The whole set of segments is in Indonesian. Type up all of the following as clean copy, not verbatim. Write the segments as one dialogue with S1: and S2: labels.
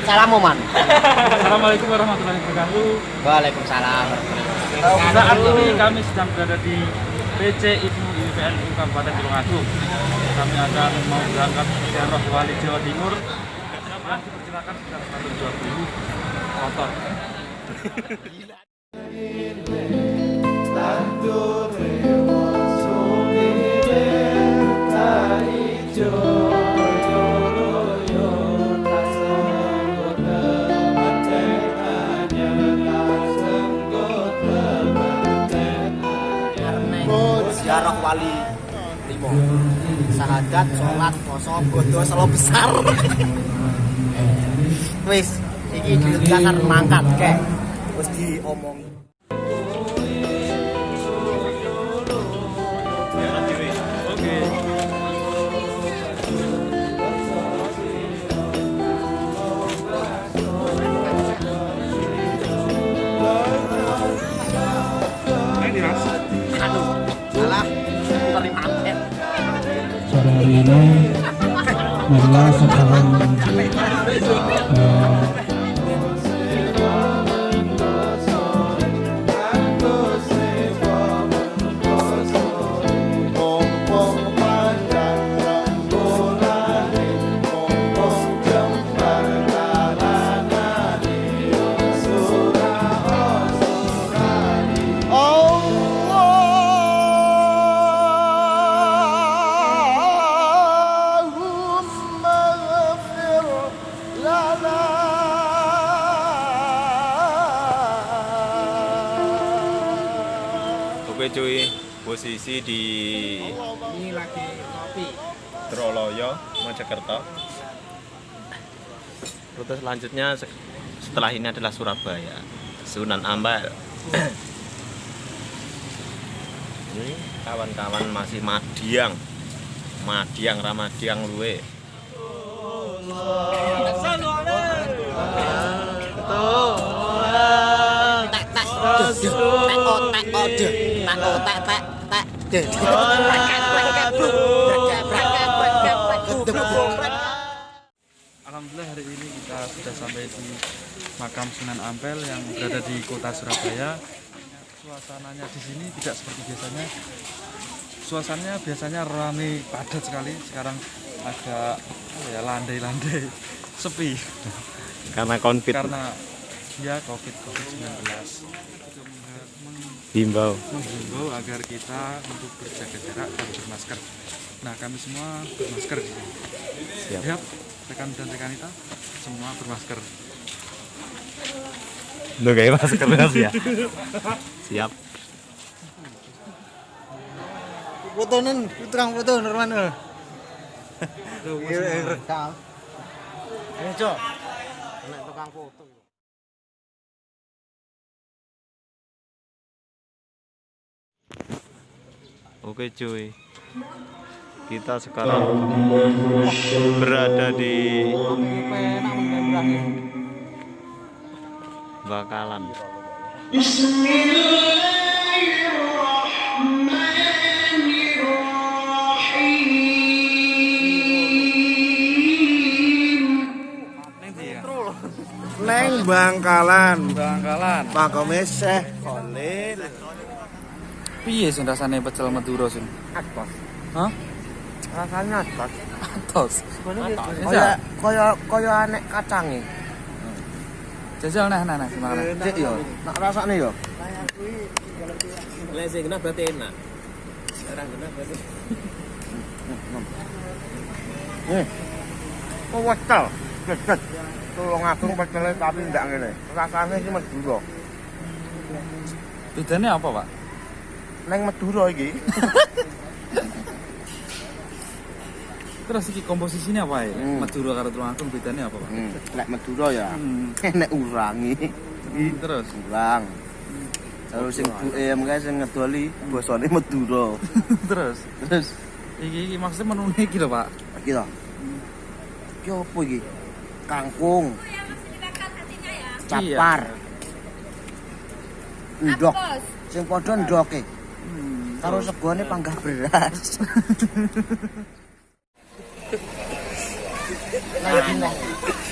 S1: Salam Oman.
S2: Assalamualaikum warahmatullahi wabarakatuh.
S1: Waalaikumsalam.
S2: Saat ini kami sedang berada di PC Ibnu IPNU Kabupaten Tulungagung. Kami akan mau berangkat ke Ziarah Wali Jawa Timur yang diperkirakan sekitar 120 motor.
S1: Ziarah Wali Limo, sahadat, sholat, poso, bodo, selo besar. Wis, iki diledakan mangkat kek. Wis diomong.
S3: Sore hari ini marilah sekarang
S4: Oke cuy, posisi di
S1: Ini lagi kopi.
S4: Troloyo, Mojokerto. Rute selanjutnya setelah ini adalah Surabaya, Sunan Ampel. Ini kawan-kawan masih Madiang Ramadiang luwe.
S2: Alhamdulillah hari ini kita sudah sampai di makam Sunan Ampel yang berada di kota Surabaya. Suasananya di sini tidak seperti biasanya. Suasananya biasanya ramai padat sekali. Sekarang agak landai-landai, sepi.
S4: Karena konfit.
S2: Karena ya COVID-19. Menghimbau agar kita untuk berjaga jarak dan bermasker. Nah, kami semua bermasker di sini. Siap. Rekan dan rekanita semua bermasker.
S4: Lo kayak masker ya? Siap.
S1: Fotonen, terang foto normal. Rekam. Ini cok. Nek tukang foto.
S4: Oke cuy, kita sekarang berada di Bakalan.
S1: Neng Bangkalan.
S2: Makome
S1: Syekh Khalil.
S2: piye sing rasane pecel Madura sing?
S1: Atos.
S2: Hah?
S1: Rasanya atos.
S2: Atos.
S1: Kaya anek kacange.
S2: Jajal nah gimana?
S1: Cek yo, nak rasane yo.
S4: Lek sing kena berarti enak. Sekarang kena berarti.
S1: Kok wecel. Geget. Tulungagung pecele tapi ndak ngene. Rasane iki Madura.
S2: Bedane apa, Pak?
S1: Neng Madura iki.
S2: Terus iki komposisinya apa ya? Madura karo Tulungagung bedane apa, Pak?
S1: Lek Madura ya. Enek urangi.
S2: Terus
S1: Urang. Terus sing UM guys sing ngedoli basane Madura.
S2: terus iki maksudnya menune iki lho, Pak.
S1: Iki lho. Iki opo iki? Kangkung. Capar. Ndok. Sing padha ndoke. Karo segone panggah beras.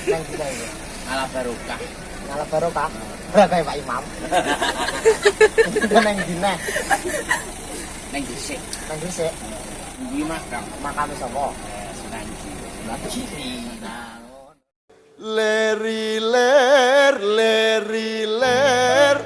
S1: Neng
S4: ngalah barokah.
S1: Ngalah barokah. Berapa Pak Imam? Neng dine.
S4: Neng dhisik.
S1: Neng dhisik.
S4: Iki makam.
S1: Makame sapa?
S4: Sunan Giri.
S5: Leri ler, leri ler.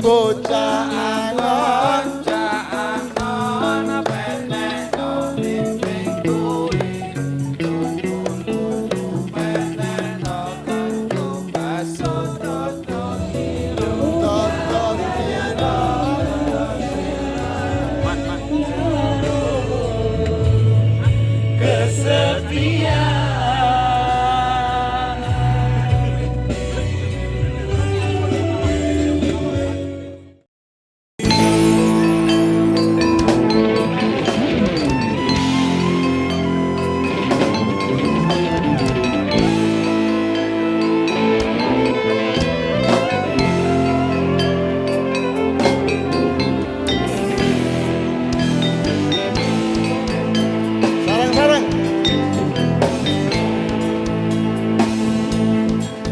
S5: Bocah angon, sarang-sarang.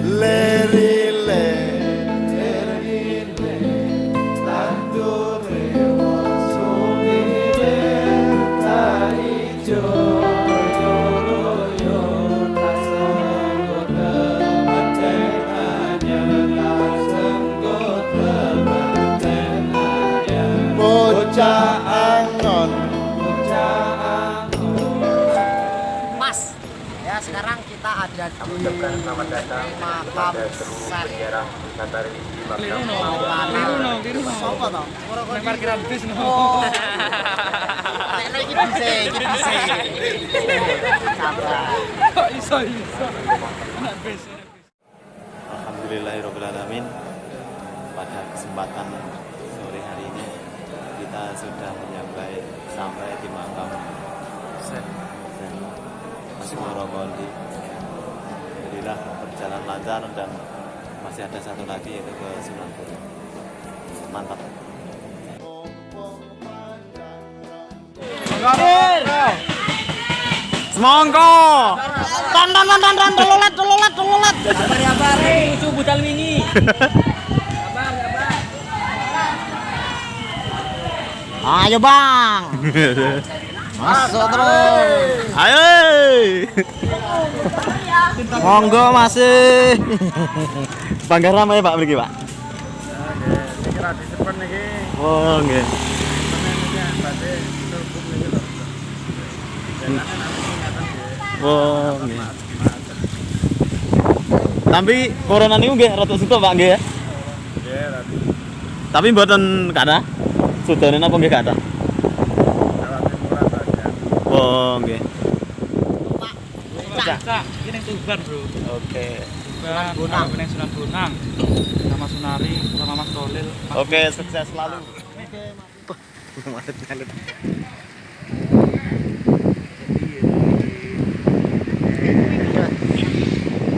S5: Leri ler, leri ler. Tandure wasumi ler, tari joyo tasenggot temantenanya, tasenggot temantenanya. Bocah angon.
S1: Mas, ya sekarang kita ada di makam Syekh Sopo to?
S2: Nang parkiran bis no.
S1: Oh. Nek iki bisa. Sabar.
S2: Kok iso. Anak bis.
S5: Alhamdulillahirrahmanirrahim. Pada kesempatan sore hari ini kita sudah sampai di makam Syekh Asmorogondi. Alhamdulillah berjalan lancar dan masih ada satu lagi yaitu ke Sunan Giri. Mantap. Semongko.
S1: Dan telulat.
S4: Sabar lucu budal wingi.
S1: Ayo bang, masuk terus.
S5: Ayo.
S1: Monggo masih.
S5: Bangga ramai Pak mriki, Pak.
S2: Kira disepen iki.
S5: Oh, nggih. Oh, nggih. Tapi corona niku nggih rada suto Pak nggih ya.
S2: Nggih, rati.
S5: Tapi mboten kathah. Sudane napa nggih kathah?
S2: Relatif murah saja.
S5: Oh, nggih.
S2: Cak, iki ning Tuban, Bro.
S5: Oke.
S2: Sunan Bonang, ning Sunan Bonang. Sama Sunari, sama Mas Tolil.
S5: Oke, sukses selalu.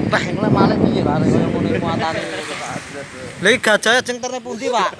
S1: Bah, ngene malah piye Pak, kaya ngene muatane. Lha iki gajah jengterne pundi, Pak?